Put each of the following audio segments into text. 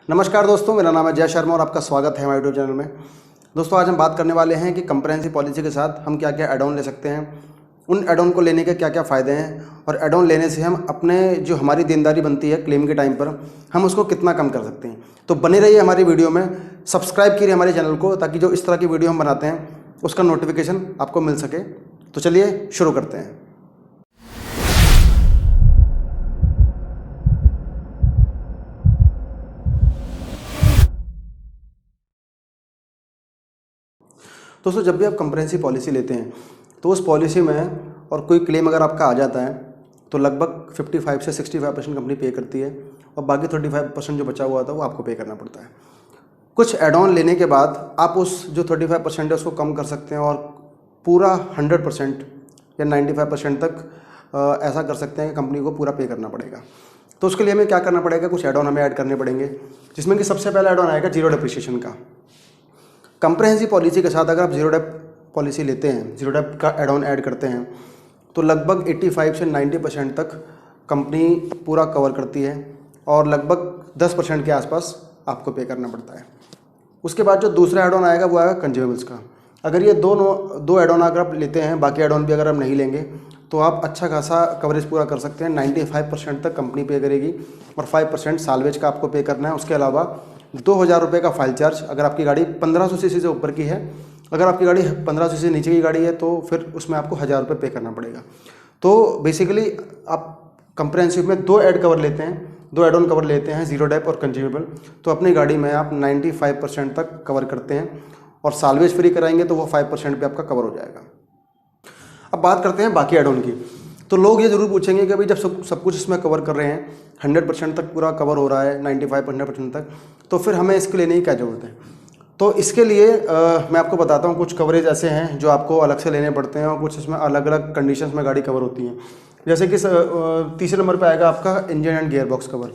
नमस्कार दोस्तों, मेरा नाम है जय शर्मा और आपका स्वागत है हमारे यूट्यूब चैनल में। दोस्तों, आज हम बात करने वाले हैं कि कंप्रेहेंसिव पॉलिसी के साथ हम क्या क्या एड ऑन ले सकते हैं, उन एड ऑन को लेने के क्या क्या फ़ायदे हैं और एड ऑन लेने से हम अपने जो हमारी देनदारी बनती है क्लेम के टाइम पर हम उसको कितना कम कर सकते हैं। तो बने रहिए हमारी वीडियो में, सब्सक्राइब कीजिए हमारे चैनल को ताकि जो इस तरह की वीडियो हम बनाते हैं उसका नोटिफिकेशन आपको मिल सके। तो चलिए शुरू करते हैं। दोस्तों, जब भी आप कंप्रेहेंसिव पॉलिसी लेते हैं तो उस पॉलिसी में और कोई क्लेम अगर आपका आ जाता है तो लगभग 55 से 65% कंपनी पे करती है और बाकी 35% जो बचा हुआ था वो आपको पे करना पड़ता है। कुछ एड ऑन लेने के बाद आप उस जो 35% है उसको कम कर सकते हैं और पूरा 100% या 95% तक ऐसा कर सकते हैं कि कंपनी को पूरा पे करना पड़ेगा। तो उसके लिए हमें क्या करना पड़ेगा, कुछ एड ऑन हमें ऐड करने पड़ेंगे, जिसमें कि सबसे पहला एड ऑन आएगा जीरो डेप्रिसिएशन का। कंप्रेहेंसिव पॉलिसी के साथ अगर आप जीरो डेप पॉलिसी लेते हैं, जीरो डेप का एड ऑन ऐड करते हैं तो लगभग 85 से 90% तक कंपनी पूरा कवर करती है और लगभग 10% के आसपास आपको पे करना पड़ता है। उसके बाद जो दूसरा एड ऑन आएगा वो आएगा कंज्यूमेबल्स का। अगर ये दो एड ऑन अगर आप लेते हैं, बाकी एड ऑन भी अगर आप नहीं लेंगे तो आप अच्छा खासा कवरेज पूरा कर सकते हैं। 95% तक कंपनी पे करेगी और 5% सालवेज का आपको पे करना है। उसके अलावा 2000 रुपये का फाइल चार्ज, अगर आपकी गाड़ी 1500 सीसी से ऊपर की है, अगर आपकी गाड़ी 1500 सीसी नीचे की गाड़ी है तो फिर उसमें आपको 1000 रुपये पे करना पड़ेगा। तो बेसिकली आप कंप्रेहेंसिव में दो एड ऑन कवर लेते हैं, जीरो डेप और कंज्यूमेबल, तो अपनी गाड़ी में आप 95% तक कवर करते हैं और सालवेज फ्री कराएंगे तो वो 5% पे आपका कवर हो जाएगा। अब बात करते हैं बाकी एड ऑन की। तो लोग ये ज़रूर पूछेंगे कि अभी जब सब कुछ इसमें कवर कर रहे हैं, 100% तक पूरा कवर हो रहा है, 95% तक, तो फिर हमें इसके लेने की क्या ज़रूरत है। तो इसके लिए मैं आपको बताता हूँ, कुछ कवरेज ऐसे हैं जो आपको अलग से लेने पड़ते हैं और कुछ इसमें अलग अलग कंडीशंस में गाड़ी कवर होती हैं। जैसे कि तीसरे नंबर पे आएगा आपका engine and gear box cover.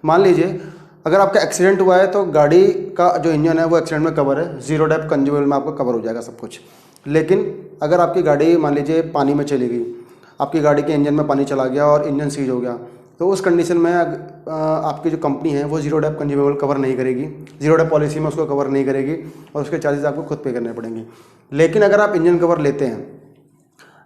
मान लीजिए अगर आपका एक्सीडेंट हुआ है तो गाड़ी का जो इंजन है वो एक्सीडेंट में कवर है, जीरो डेप कंज्यूमेबल में आपको कवर हो जाएगा सब कुछ। लेकिन अगर आपकी गाड़ी मान लीजिए पानी में चली गई, आपकी गाड़ी के इंजन में पानी चला गया और इंजन सीज हो गया, तो उस कंडीशन में आपकी जो कंपनी है वो जीरो डेप कंज्यूमेबल कवर नहीं करेगी, जीरो डेप पॉलिसी में उसको कवर नहीं करेगी और उसके चार्जेस आपको खुद पे करने पड़ेंगे। लेकिन अगर आप इंजन कवर लेते हैं,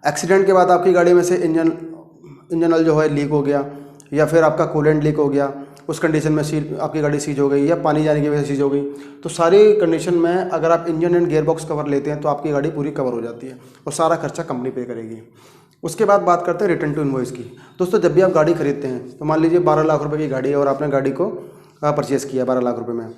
एक्सीडेंट के बाद आपकी गाड़ी में से इंजन ऑयल जो है लीक हो गया या फिर आपका कूलेंट लीक हो गया, उस कंडीशन में आपकी गाड़ी सीज हो गई या पानी जाने की वजह से सीज हो गई, तो सारी कंडीशन में अगर आप engine and gear box cover लेते हैं तो आपकी गाड़ी पूरी कवर हो जाती है और सारा खर्चा कंपनी पे करेगी। उसके बाद बात करते हैं रिटर्न टू इनवॉइस की। दोस्तों, जब भी आप गाड़ी खरीदते हैं तो मान लीजिए 12 लाख रुपए की गाड़ी है और आपने गाड़ी को परचेज़ किया 12 लाख रुपए में,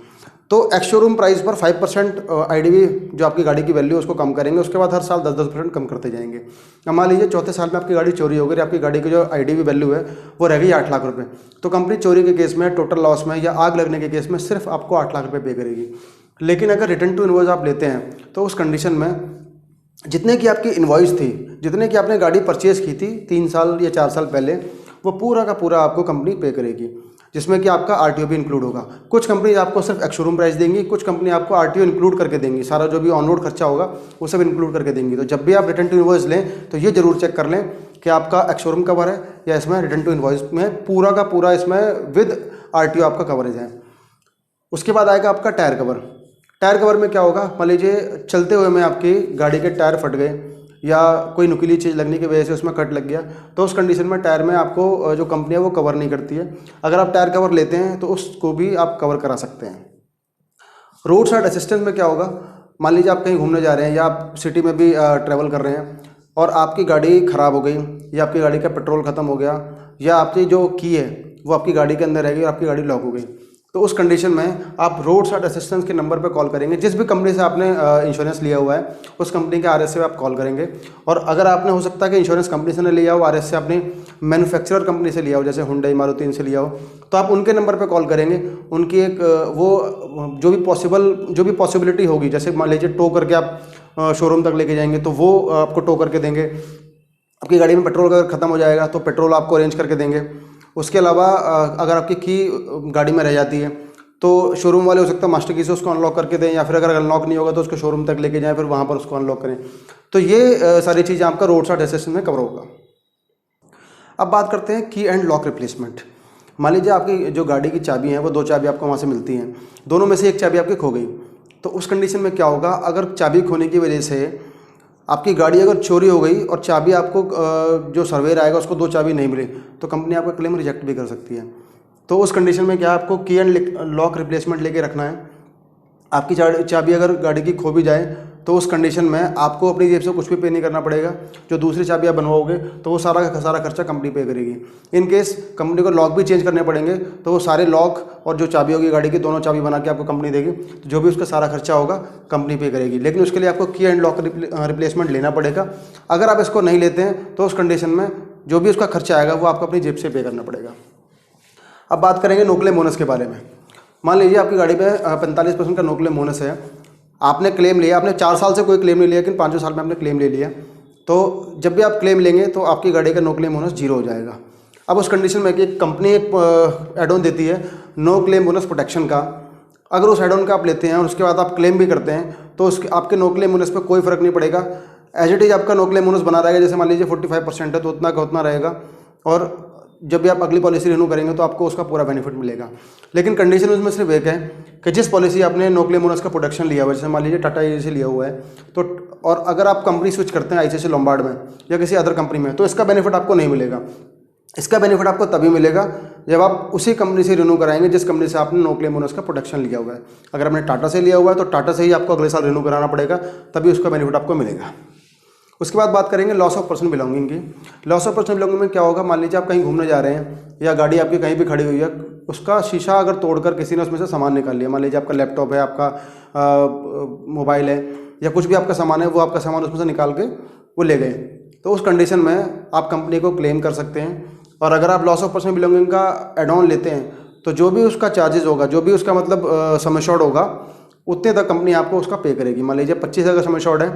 तो एक्स शोरूम प्राइस पर 5% IDV जो आपकी गाड़ी की वैल्यू है उसको कम करेंगे। उसके बाद हर साल 10% कम करते जाएंगे। अब मान लीजिए चौथे साल में आपकी गाड़ी चोरी हो गई, आपकी गाड़ी की जो IDV वैल्यू है वो रह गई 8 लाख रुपये, तो कंपनी चोरी के केस में, टोटल लॉस में या आग लगने के केस में सिर्फ आपको 8 लाख रुपये पे करेगी। लेकिन अगर रिटर्न टू इनवॉइस आप लेते हैं तो उस कंडीशन में जितने की आपकी इनवॉइस थी, जितने की आपने गाड़ी परचेज़ की थी 3 साल या 4 साल पहले, वो पूरा का पूरा आपको कंपनी पे करेगी, जिसमें कि आपका RTO भी इंक्लूड होगा। कुछ कंपनी आपको सिर्फ एक्स शोरूम प्राइस देंगी, कुछ कंपनी आपको RTO इंक्लूड करके देंगी, सारा जो भी ऑन रोड खर्चा होगा वो सब इंक्लूड करके देंगी। तो जब भी आप रिटर्न टू इनवॉइस लें तो ये जरूर चेक कर लें कि आपका एक्स शोरूम कवर है या इसमें रिटर्न टू इनवॉइस में पूरा का पूरा इसमें विद RTO आपका कवरेज है। उसके बाद आएगा आपका टायर कवर। टायर कवर में क्या होगा, मान लीजिए चलते हुए में आपकी गाड़ी के टायर फट गए या कोई नुकीली चीज़ लगने की वजह से उसमें कट लग गया, तो उस कंडीशन में टायर में आपको जो कंपनी है वो कवर नहीं करती है। अगर आप टायर कवर लेते हैं तो उसको भी आप कवर करा सकते हैं। रोड साइड असिस्टेंस में क्या होगा, मान लीजिए आप कहीं घूमने जा रहे हैं या आप सिटी में भी ट्रैवल कर रहे हैं और आपकी गाड़ी ख़राब हो गई या आपकी गाड़ी का पेट्रोल ख़त्म हो गया या आपकी जो की है वो आपकी गाड़ी के अंदर रह गई और आपकी गाड़ी लॉक हो गई, तो उस कंडीशन में आप रोड साइड असिस्टेंस के नंबर पर कॉल करेंगे। जिस भी कंपनी से आपने इंश्योरेंस लिया हुआ है उस कंपनी के RS से आप कॉल करेंगे। और अगर आपने हो सकता है कि इंश्योरेंस कंपनी से न लिया हो, RS से अपनी मैन्युफैक्चरर कंपनी से लिया हो, जैसे हुंडई मारुति इनसे लिया हो, तो आप उनके नंबर पर कॉल करेंगे। उनकी एक वो जो भी पॉसिबिलिटी होगी, जैसे मान लीजिए टो करके आप शोरूम तक लेके जाएंगे तो वो आपको टो करके देंगे। आपकी गाड़ी में पेट्रोल अगर ख़त्म हो जाएगा तो पेट्रोल आपको अरेंज करके देंगे। उसके अलावा अगर आपकी की गाड़ी में रह जाती है तो शोरूम वाले हो सकता है मास्टर की से उसको अनलॉक करके दें, या फिर अगर अनलॉक नहीं होगा तो उसको शोरूम तक लेके जाएं, फिर वहाँ पर उसको अनलॉक करें। तो ये सारी चीज़ें आपका रोड साइड असिस्टेंस में कवर होगा। अब बात करते हैं की एंड लॉक रिप्लेसमेंट। मान लीजिए आपकी जो गाड़ी की चाबी है वो 2 चाबी आपको वहाँ से मिलती हैं, दोनों में से एक चाबी आपकी खो गई, तो उस कंडीशन में क्या होगा, अगर चाबी खोने की वजह से आपकी गाड़ी अगर चोरी हो गई और चाबी आपको जो सर्वेयर आएगा उसको 2 चाबी नहीं मिली, तो कंपनी आपका क्लेम रिजेक्ट भी कर सकती है। तो उस कंडीशन में क्या आपको की एंड लॉक रिप्लेसमेंट लेके रखना है। आपकी चाबी अगर गाड़ी की खो भी जाए तो उस कंडीशन में आपको अपनी जेब से कुछ भी पे नहीं करना पड़ेगा, जो दूसरी चाबी आप बनवाओगे तो वो सारा का सारा खर्चा कंपनी पे करेगी। इन केस कंपनी को लॉक भी चेंज करने पड़ेंगे तो वो सारे लॉक और जो चाबी होगी गाड़ी की, दोनों चाबी बना के आपको कंपनी देगी, तो जो भी उसका सारा खर्चा होगा कंपनी पे करेगी। लेकिन उसके लिए आपको की एंड लॉक रिप्लेसमेंट लेना पड़ेगा। अगर आप इसको नहीं लेते हैं तो उस कंडीशन में जो भी उसका खर्चा आएगा वो आपको अपनी जेब से पे करना पड़ेगा। अब बात करेंगे नो क्लेम बोनस के बारे में। मान लीजिए आपकी गाड़ी पे 45% का नो क्लेम बोनस है, आपने क्लेम लिया, आपने 4 साल से कोई क्लेम नहीं लिया लेकिन 5वें साल में आपने क्लेम ले लिया, तो जब भी आप क्लेम लेंगे तो आपकी गाड़ी का नो क्लेम बोनस 0 हो जाएगा। अब उस कंडीशन में कि कंपनी एक एड ऑन देती है नो क्लेम बोनस प्रोटेक्शन का, अगर उस एड ऑन का आप लेते हैं और उसके बाद आप क्लेम भी करते हैं तो उसके आपके नो क्लेम बोनस पर कोई फ़र्क नहीं पड़ेगा, एज इट इज़ आपका नो क्लेम बोनस बना रहेगा। जैसे मान लीजिए 45% है तो उतना का उतना रहेगा, और जब भी आप अगली पॉलिसी रिन्यू करेंगे तो आपको उसका पूरा बेनिफिट मिलेगा। लेकिन कंडीशन उसमें सिर्फ एक है कि जिस पॉलिसी आपने नो क्लेम बोनस का प्रोटेक्शन लिया हुआ है, जैसे मान लीजिए टाटा एजेंसी लिया हुआ है, तो और अगर आप कंपनी स्विच करते हैं आईसीआईसीआई लोम्बार्ड में या किसी अदर कंपनी में, तो इसका बेनिफिट आपको नहीं मिलेगा। इसका बेनिफिट आपको तभी मिलेगा जब आप उसी कंपनी से रिन्यू कराएंगे जिस कंपनी से आपने नो क्लेम बोनस का प्रोटेक्शन लिया हुआ है। अगर आपने टाटा से लिया हुआ है तो टाटा से ही आपको अगले साल रिन्यू कराना पड़ेगा, तभी उसका बेनिफिट आपको मिलेगा। उसके बाद बात करेंगे लॉस ऑफ पर्सनल बिलोंगिंग की। लॉस ऑफ पर्सनल बिलोंगिंग में क्या होगा, मान लीजिए आप कहीं घूमने जा रहे हैं या गाड़ी आपकी कहीं भी खड़ी हुई है, उसका शीशा अगर तोड़कर किसी ने उसमें से सामान निकाल लिया, मान लीजिए आपका लैपटॉप है, आपका मोबाइल है या कुछ भी आपका सामान है, वो आपका सामान उसमें से निकाल के वो ले गए, तो उस कंडीशन में आप कंपनी को क्लेम कर सकते हैं। और अगर आप लॉस ऑफ पर्सनल बिलोंगिंग का एड ऑन लेते हैं तो जो भी उसका चार्जेस होगा, जो भी उसका मतलब सम एश्योर्ड होगा, उतने तक कंपनी आपको उसका पे करेगी। मान लीजिए 25,000 का सम एश्योर्ड है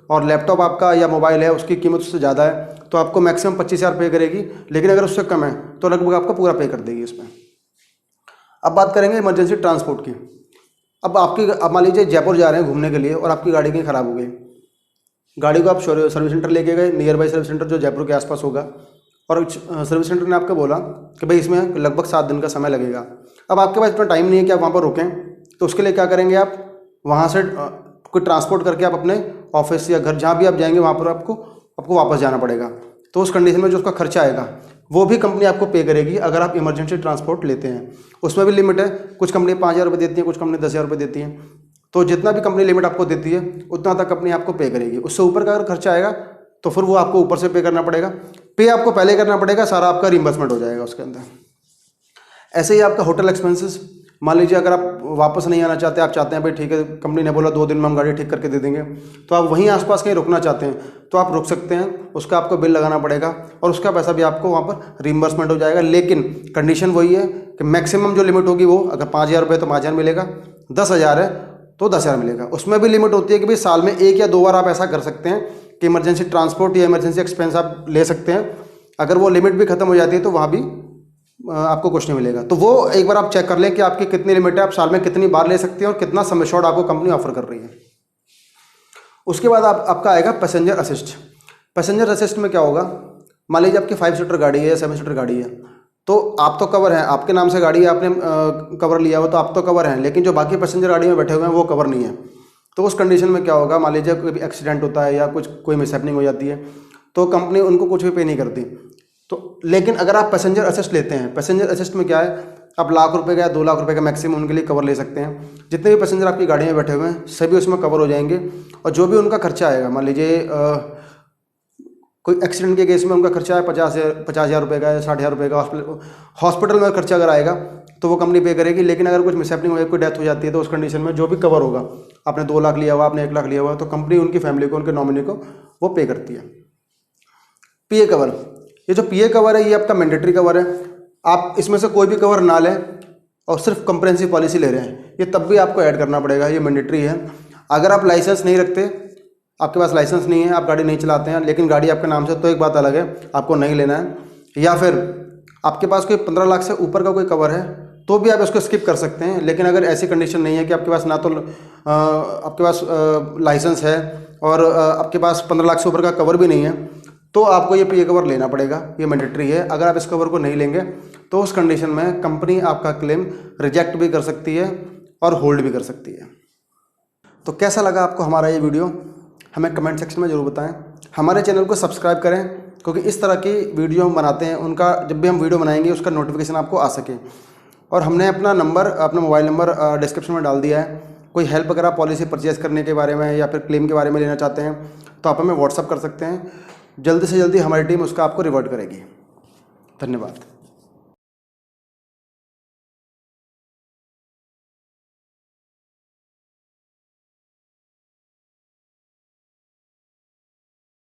और लैपटॉप आपका या मोबाइल है उसकी कीमत उससे ज़्यादा है तो आपको मैक्सिमम 25,000 पे करेगी, लेकिन अगर उससे कम है तो लगभग आपका पूरा पे कर देगी उसमें। अब बात करेंगे इमरजेंसी ट्रांसपोर्ट की। अब मान लीजिए जयपुर जा रहे हैं घूमने के लिए और आपकी गाड़ी कहीं ख़राब हो गई, गाड़ी को आप सर्विस सेंटर लेके गए, नियर बाई सर्विस सेंटर जो जयपुर के आसपास होगा, और सर्विस सेंटर ने आपको बोला कि भाई इसमें लगभग 7 दिन का समय लगेगा। अब आपके पास इतना टाइम नहीं है कि आप वहाँ पर रुकें, तो उसके लिए क्या करेंगे, आप वहाँ से कोई ट्रांसपोर्ट करके आप अपने ऑफिस या घर जहाँ भी आप जाएंगे वहाँ पर आपको वापस जाना पड़ेगा। तो उस कंडीशन में जो उसका खर्चा आएगा वो भी कंपनी आपको पे करेगी अगर आप इमरजेंसी ट्रांसपोर्ट लेते हैं। उसमें भी लिमिट है, कुछ कंपनी 5,000 रुपये देती है, कुछ कंपनी 10,000 रुपये देती हैं, तो जितना भी कंपनी लिमिट आपको देती है उतना तक कंपनी आपको पे करेगी। उससे ऊपर का अगर खर्चा आएगा तो फिर वो आपको ऊपर से पे करना पड़ेगा। पे आपको पहले करना पड़ेगा, सारा आपका रिइंबर्समेंट हो जाएगा उसके अंदर। ऐसे ही आपका होटल एक्सपेंसेस, मान लीजिए अगर आप वापस नहीं आना चाहते, आप चाहते हैं भाई ठीक है कंपनी ने बोला 2 दिन में हम गाड़ी ठीक करके दे देंगे, तो आप वहीं आसपास कहीं रुकना चाहते हैं तो आप रुक सकते हैं, उसका आपको बिल लगाना पड़ेगा और उसका पैसा भी आपको वहाँ पर रिइंबर्समेंट हो जाएगा। लेकिन कंडीशन वही है कि मैक्सिमम जो लिमिट होगी वो, अगर 5,000 रुपये तो 5,000 मिलेगा, 10,000 है तो 10,000 मिलेगा। उसमें भी लिमिट होती है कि भाई साल में 1 या 2 बार आप ऐसा कर सकते हैं कि इमरजेंसी ट्रांसपोर्ट या इमरजेंसी एक्सपेंस आप ले सकते हैं। अगर वो लिमिट भी खत्म हो जाती है तो वहाँ भी आपको कुछ नहीं मिलेगा। तो वो एक बार आप चेक कर लें कि आपकी कितनी लिमिट है, आप साल में कितनी बार ले सकते हैं और कितना सम एश्योर्ड आपको कंपनी ऑफर कर रही है। उसके बाद आपका आएगा पैसेंजर असिस्ट। पैसेंजर असिस्ट में क्या होगा, मान लीजिए आपकी 5 सीटर गाड़ी है या 7 सीटर गाड़ी है, तो आप तो कवर हैं, आपके नाम से गाड़ी है, आपने कवर लिया हुआ तो आप तो कवर हैं, लेकिन जो बाकी पैसेंजर गाड़ी में बैठे हुए हैं वो कवर नहीं है। तो उस कंडीशन में क्या होगा, मान लीजिए कोई एक्सीडेंट होता है या कोई मिसहैपनिंग हो जाती है तो कंपनी उनको कुछ भी पे नहीं करती। तो लेकिन अगर आप पैसेंजर असिस्ट लेते हैं, पैसेंजर असिस्ट में क्या है, आप ₹1,00,000 का या ₹2,00,000 का मैक्सिमम उनके लिए कवर ले सकते हैं। जितने भी पैसेंजर आपकी गाड़ी में बैठे हुए हैं सभी उसमें कवर हो जाएंगे, और जो भी उनका खर्चा आएगा, मान लीजिए कोई एक्सीडेंट के केस में उनका खर्चा है 50,000 रुपये का या 60,000 रुपये का, हॉस्पिटल में खर्चा अगर आएगा तो वो कंपनी पे करेगी। लेकिन अगर कुछ मिसहैपनिंग हो जाए, कोई डेथ हो जाती है, तो उस कंडीशन में जो भी कवर होगा, आपने 2,00,000 लिया हुआ, आपने 1,00,000 लिया हुआ, तो कंपनी उनकी फैमिली को, उनके नॉमिनी को वो पे करती है। पीए कवर, ये जो पीए कवर है ये आपका मैंडेटरी कवर है। आप इसमें से कोई भी कवर ना लें और सिर्फ कंप्रेहेंसिव पॉलिसी ले रहे हैं, ये तब भी आपको ऐड करना पड़ेगा, ये मैंडेटरी है। अगर आप लाइसेंस नहीं रखते, आपके पास लाइसेंस नहीं है, आप गाड़ी नहीं चलाते हैं, लेकिन गाड़ी आपके नाम से, तो एक बात अलग है, आपको नहीं लेना है। या फिर आपके पास कोई 15 लाख से ऊपर का कोई कवर है तो भी आप इसको स्किप कर सकते हैं। लेकिन अगर ऐसी कंडीशन नहीं है कि आपके पास ना तो आपके पास लाइसेंस है और आपके पास 15 लाख से ऊपर का कवर भी नहीं है, तो आपको ये पीए कवर लेना पड़ेगा, ये मैंडेटरी है। अगर आप इस कवर को नहीं लेंगे तो उस कंडीशन में कंपनी आपका क्लेम रिजेक्ट भी कर सकती है और होल्ड भी कर सकती है। तो कैसा लगा आपको हमारा ये वीडियो, हमें कमेंट सेक्शन में ज़रूर बताएं। हमारे चैनल को सब्सक्राइब करें, क्योंकि इस तरह की वीडियो हम बनाते हैं, उनका जब भी हम वीडियो बनाएंगे उसका नोटिफिकेशन आपको आ सके। और हमने अपना मोबाइल नंबर डिस्क्रिप्शन में डाल दिया है। कोई हेल्प अगर आप पॉलिसी परचेज़ करने के बारे में या फिर क्लेम के बारे में लेना चाहते हैं तो आप हमें व्हाट्सअप कर सकते हैं। जल्दी से जल्दी हमारी टीम उसका आपको रिवर्ट करेगी। धन्यवाद।